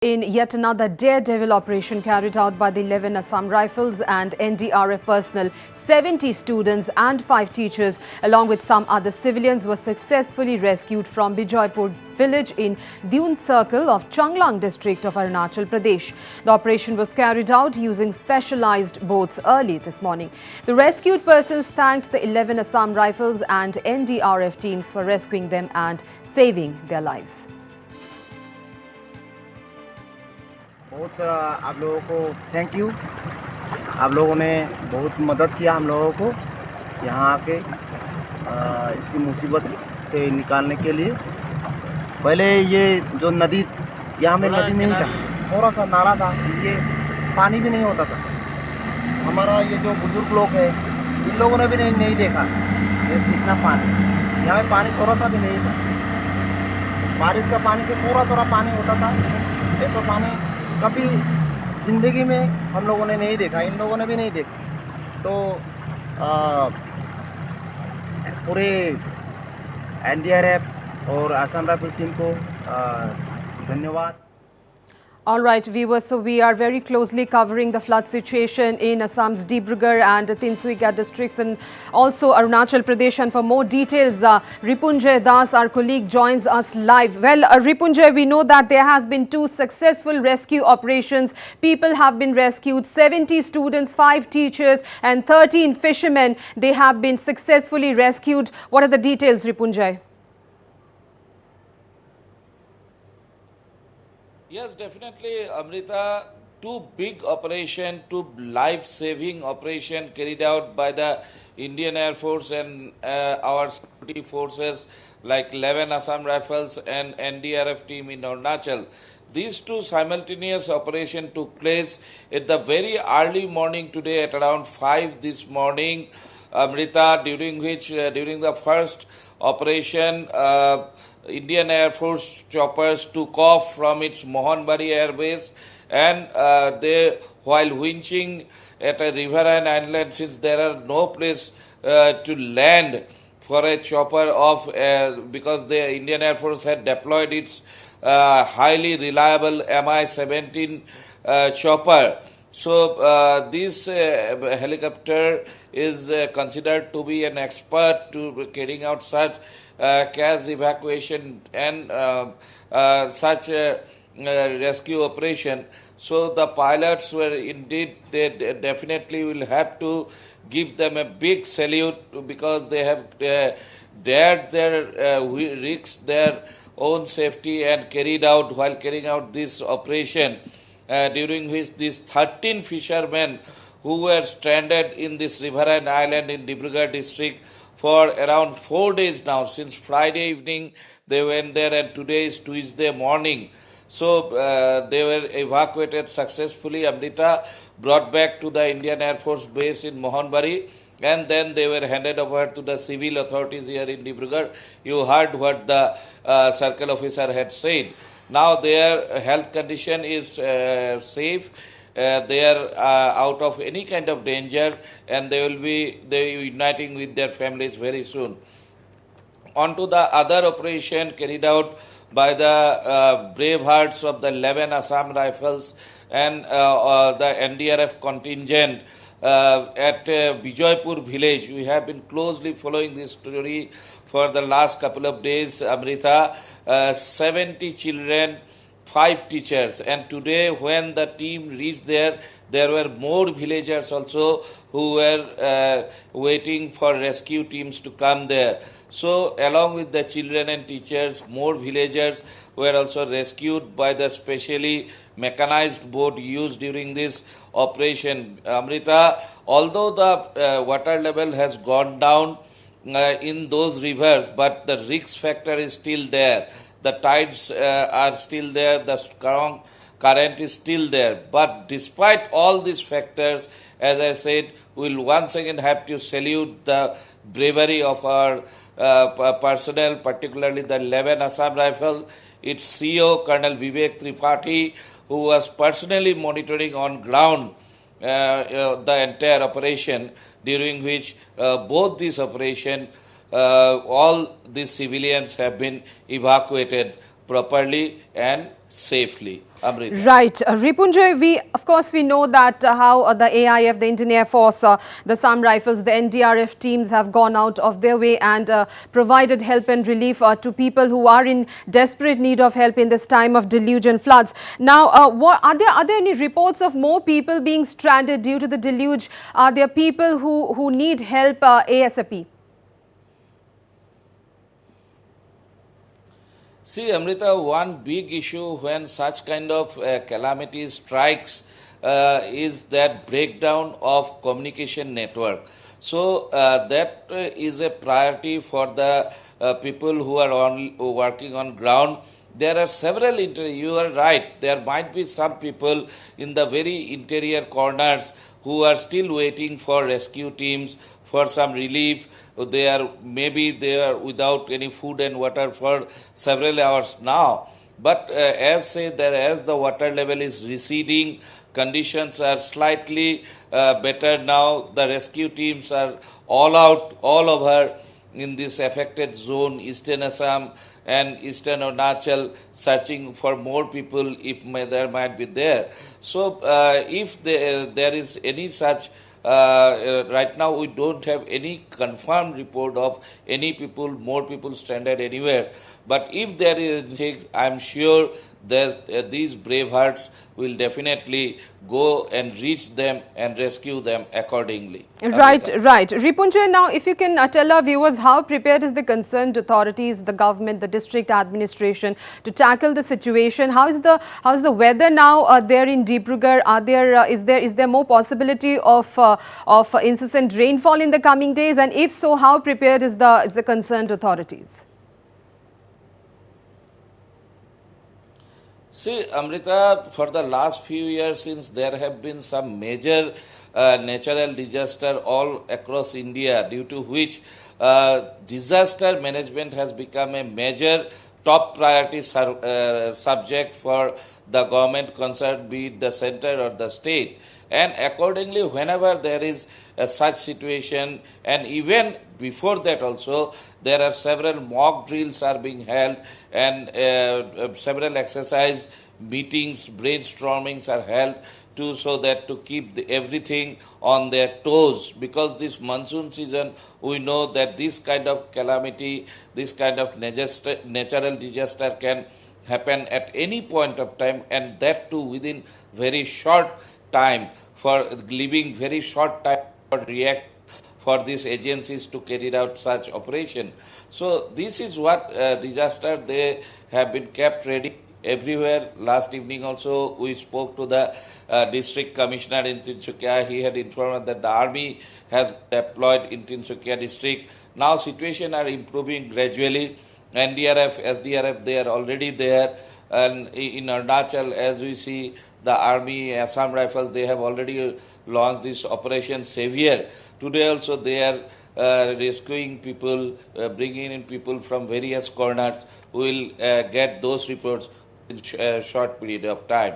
In yet another daredevil operation carried out by the 11 Assam Rifles and NDRF personnel, 70 students and 5 teachers along with some other civilians were successfully rescued from Bijoypur village in Dune Circle of Changlang district of Arunachal Pradesh. The operation was carried out using specialized boats early this morning. The rescued persons thanked the 11 Assam Rifles and NDRF teams for rescuing them and saving their lives. बहुत आप लोगों को thank you. आप लोगों ने बहुत मदद किया हम लोगों को यहाँ आके इसी मुसीबत से निकालने के लिए। पहले ये जो नदी, यहाँ में नदी नहीं था, थोड़ा सा नाला था, ये पानी भी नहीं होता था। हमारा ये जो बुजुर्ग लोग हैं इन लोगों ने भी नहीं देखा ये इतना पानी। यहाँ में पानी थोड़ा सा भी नहीं था। बारिश का पानी से थोड़ा पानी होता था, ऐसा पानी कभी ज़िंदगी में हम लोगों ने नहीं देखा, इन लोगों ने भी नहीं देखा। तो पूरे एनडीआरएफ और असम राइफल टीम को धन्यवाद। All right, viewers, so we are very closely covering the flood situation in Assam's Dibrugarh and Tinsukia districts and also Arunachal Pradesh. And for more details, Ripunjay Das, our colleague, joins us live. Well, Ripunjay, we know that there has been 2 successful rescue operations. People have been rescued, 70 students, 5 teachers and 13 fishermen. They have been successfully rescued. What are the details, Ripunjay? Yes, definitely, Amrita. 2 big operation, 2 life-saving operation carried out by the Indian Air Force and our security forces like 11 Assam Rifles and NDRF team in Arunachal. These 2 simultaneous operations took place at the very early morning today at around 5 this morning, Amrita, during the first operation, Indian Air Force choppers took off from its Mohanbari Air Base and while winching at a riverine island, since there are no place to land for a chopper because the Indian Air Force had deployed its highly reliable Mi-17 chopper. So this helicopter is considered to be an expert to carrying out such cash evacuation and such rescue operation. So the pilots were indeed, they definitely will have to give them a big salute because they have dared their risk their own safety and while carrying out this operation, during which these 13 fishermen who were stranded in this riverine island in Dibrugarh district for around 4 days now. Since Friday evening they went there and today is Tuesday morning. So they were evacuated successfully, Amrita, brought back to the Indian Air Force base in Mohanbari, and then they were handed over to the civil authorities here in Dibrugarh. You heard what the circle officer had said. Now their health condition is safe. They are out of any kind of danger, and they will be uniting with their families very soon. On to the other operation carried out by the brave hearts of the 11 Assam Rifles and the NDRF contingent at Bijoypur village. We have been closely following this story for the last couple of days, Amrita. 70 children, 5 teachers, and today when the team reached there were more villagers also who were waiting for rescue teams to come there. So along with the children and teachers, more villagers were also rescued by the specially mechanized boat used during this operation. Amrita, although the water level has gone down in those rivers, but the risk factor is still there. The tides are still there, the strong current is still there. But despite all these factors, as I said, we will once again have to salute the bravery of our personnel, particularly the 11 Assam Rifle, its CEO, Colonel Vivek Tripathi, who was personally monitoring on ground the entire operation, during which both these operations, all these civilians have been evacuated properly and safely. Amrita. Right. Ripunjay, of course, we know that how the AIF, the Indian Air Force, the Assam Rifles, the NDRF teams have gone out of their way and provided help and relief to people who are in desperate need of help in this time of deluge and floods. Now, are there any reports of more people being stranded due to the deluge? Are there people who need help ASAP? See, Amrita, one big issue when such kind of calamity strikes is that breakdown of communication network. So that is a priority for the people who are working on ground. There are several, you are right, there might be some people in the very interior corners who are still waiting for rescue teams, for some relief. Maybe they are without any food and water for several hours now. But as the water level is receding, conditions are slightly better now. The rescue teams are all over in this affected zone, Eastern Assam and Eastern Arunachal, searching for more people if there might be there. So if there is any such right now we don't have any confirmed report of more people stranded anywhere. But if there is anything, I'm sure that these brave hearts will definitely go and reach them and rescue them accordingly. Right, Amrita. right. Ripunjay, now if you can tell our viewers how prepared is the concerned authorities, the government, the district administration to tackle the situation. How is the weather now there in Dibrugarh? Is there more possibility of incessant rainfall in the coming days? And if so, how prepared is the concerned authorities? See, Amrita, for the last few years, since there have been some major natural disaster all across India, due to which disaster management has become a major top priority subject for the government concerned, be it the center or the state. And accordingly, whenever there is such situation, and even before that also, there are several mock drills are being held, and several exercise meetings, brainstormings are held so that to keep everything on their toes, because this monsoon season, we know that this kind of calamity, this kind of natural disaster can happen at any point of time, and that too within very short time, for leaving very short time for react for these agencies to carry out such operation. So this is what disaster they have been kept ready everywhere. Last evening also we spoke to the district commissioner in Tinsukia. He had informed that the army has deployed in Tinsukia district. Now situation are improving gradually. NDRF, SDRF, they are already there. And in Arunachal, as we see, the army, Assam Rifles, they have already launched this Operation Savior. Today also they are rescuing people, bringing in people from various corners. We will get those reports in a short period of time.